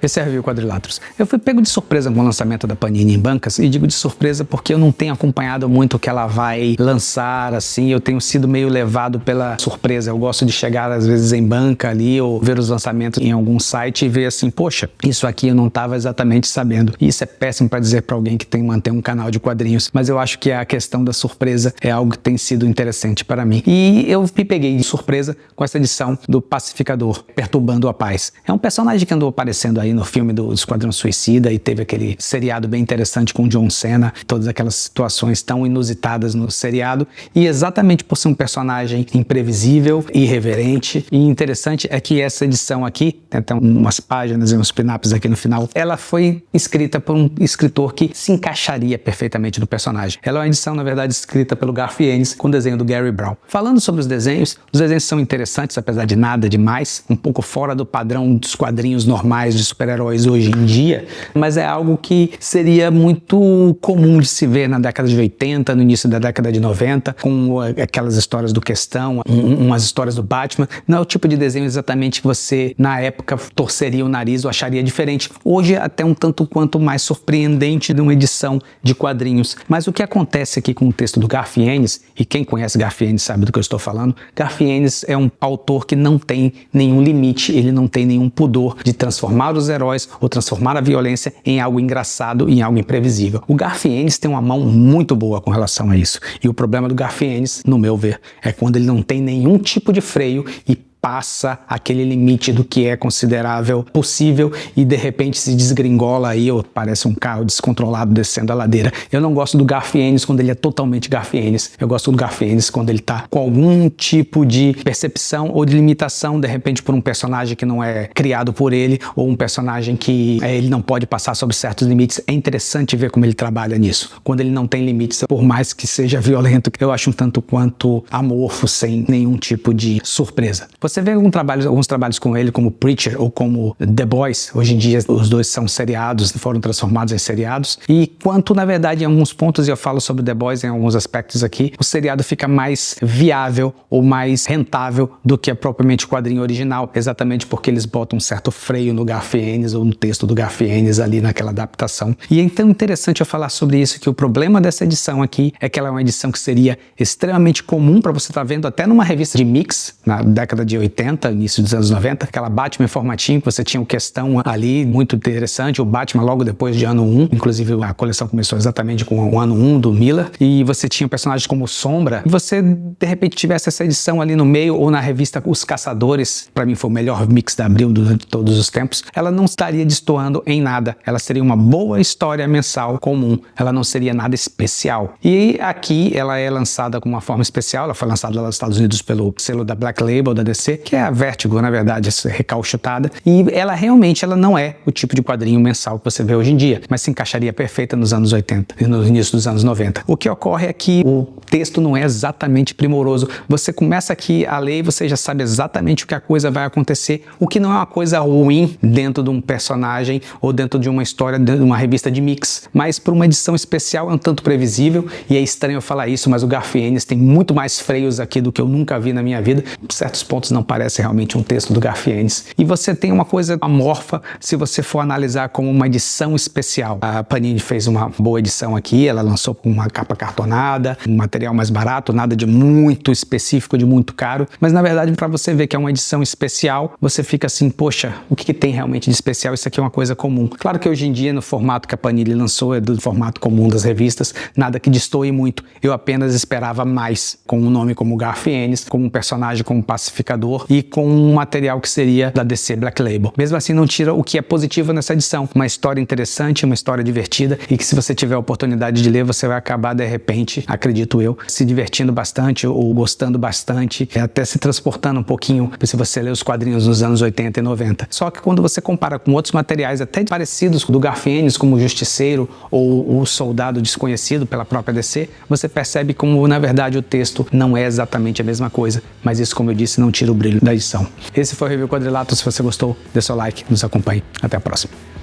Esse é o Review Quadriláteros. Eu fui pego de surpresa com o lançamento da Panini em bancas, e digo de surpresa porque eu não tenho acompanhado muito o que ela vai lançar, assim, eu tenho sido meio levado pela surpresa. Eu gosto de chegar às vezes em banca ali, ou ver os lançamentos em algum site e ver assim, poxa, isso aqui eu não estava exatamente sabendo. E isso é péssimo para dizer para alguém que mantém um canal de quadrinhos, mas eu acho que a questão da surpresa é algo que tem sido interessante para mim. E eu me peguei de surpresa com essa edição do Pacificador, Perturbando a Paz. É um personagem que andou aparecendo aí no filme do Esquadrão Suicida e teve aquele seriado bem interessante com John Cena, todas aquelas situações tão inusitadas no seriado, e exatamente por ser um personagem imprevisível, irreverente e interessante é que essa edição aqui, tem até umas páginas e uns pin-ups aqui no final, ela foi escrita por um escritor que se encaixaria perfeitamente no personagem. Ela é uma edição, na verdade, escrita pelo Garth Ennis com desenho do Gary Brown. Falando sobre os desenhos são interessantes, apesar de nada demais, um pouco fora do padrão dos quadrinhos normais de super-heróis hoje em dia, mas é algo que seria muito comum de se ver na década de 80, no início da década de 90, com aquelas histórias do Questão, umas histórias do Batman. Não é o tipo de desenho exatamente que você, na época, torceria o nariz ou acharia diferente. Hoje, até um tanto quanto mais surpreendente de uma edição de quadrinhos. Mas o que acontece aqui com o texto do Garth Ennis, e quem conhece Garth Ennis sabe do que eu estou falando, Garth Ennis é um autor que não tem nenhum limite, ele não tem nenhum pudor de transformar os heróis ou transformar a violência em algo engraçado e em algo imprevisível. O Garth Ennis tem uma mão muito boa com relação a isso. E o problema do Garth Ennis, no meu ver, é quando ele não tem nenhum tipo de freio e passa aquele limite do que é considerável possível e de repente se desgringola aí, ou parece um carro descontrolado descendo a ladeira. Eu não gosto do Garth Ennis quando ele é totalmente Garth Ennis. Eu gosto do Garth Ennis quando ele tá com algum tipo de percepção ou de limitação, de repente por um personagem que não é criado por ele, ou um personagem que ele não pode passar sobre certos limites. É interessante ver como ele trabalha nisso. Quando ele não tem limites, por mais que seja violento, eu acho um tanto quanto amorfo, sem nenhum tipo de surpresa. Você vê alguns trabalhos com ele, como Preacher ou como The Boys. Hoje em dia os dois são seriados, foram transformados em seriados. E quanto, na verdade, em alguns pontos, e eu falo sobre The Boys em alguns aspectos aqui, o seriado fica mais viável ou mais rentável do que propriamente o quadrinho original, exatamente porque eles botam um certo freio no Garth Ennis ou no texto do Garth Ennis ali naquela adaptação. E é então interessante eu falar sobre isso, que o problema dessa edição aqui é que ela é uma edição que seria extremamente comum para você estar vendo até numa revista de mix, na década de 80, início dos anos 90, aquela Batman em formatinho, que você tinha o Questão ali, muito interessante, o Batman logo depois de ano 1, inclusive a coleção começou exatamente com o ano 1 do Miller, e você tinha personagens como Sombra, e você de repente tivesse essa edição ali no meio, ou na revista Os Caçadores, para mim foi o melhor mix da Abril durante todos os tempos, ela não estaria destoando em nada, ela seria uma boa história mensal comum, ela não seria nada especial. E aqui ela é lançada com uma forma especial, ela foi lançada lá nos Estados Unidos pelo selo da Black Label, da DC, que é a Vertigo, na verdade, essa recauchutada, e ela realmente não é o tipo de quadrinho mensal que você vê hoje em dia, mas se encaixaria perfeita nos anos 80 e no início dos anos 90. O que ocorre é que o texto não é exatamente primoroso. Você começa aqui a ler e você já sabe exatamente o que a coisa vai acontecer, o que não é uma coisa ruim dentro de um personagem ou dentro de uma história, de uma revista de mix, mas para uma edição especial é um tanto previsível, e é estranho eu falar isso, mas o Garth Ennis tem muito mais freios aqui do que eu nunca vi na minha vida. Em certos pontos não parece realmente um texto do Garth Ennis. E você tem uma coisa amorfa se você for analisar como uma edição especial. A Panini fez uma boa edição aqui, ela lançou com uma capa cartonada, um material mais barato, nada de muito específico, de muito caro, mas na verdade para você ver que é uma edição especial, você fica assim, poxa, o que tem realmente de especial? Isso aqui é uma coisa comum. Claro que hoje em dia no formato que a Panini lançou é do formato comum das revistas, nada que destoe muito. Eu apenas esperava mais com um nome como Garth Ennis, com um personagem como Pacificador e com um material que seria da DC Black Label. Mesmo assim, não tira o que é positivo nessa edição. Uma história interessante, uma história divertida, e que se você tiver a oportunidade de ler, você vai acabar, de repente, acredito eu, se divertindo bastante ou gostando bastante, até se transportando um pouquinho, se você ler os quadrinhos nos anos 80 e 90. Só que quando você compara com outros materiais até parecidos do Garth Ennis, como o Justiceiro ou o Soldado Desconhecido pela própria DC, você percebe como, na verdade, o texto não é exatamente a mesma coisa, mas isso, como eu disse, não tira o brilho da edição. Esse foi o Review Quadriláteros. Se você gostou, dê seu like, nos acompanhe. Até a próxima.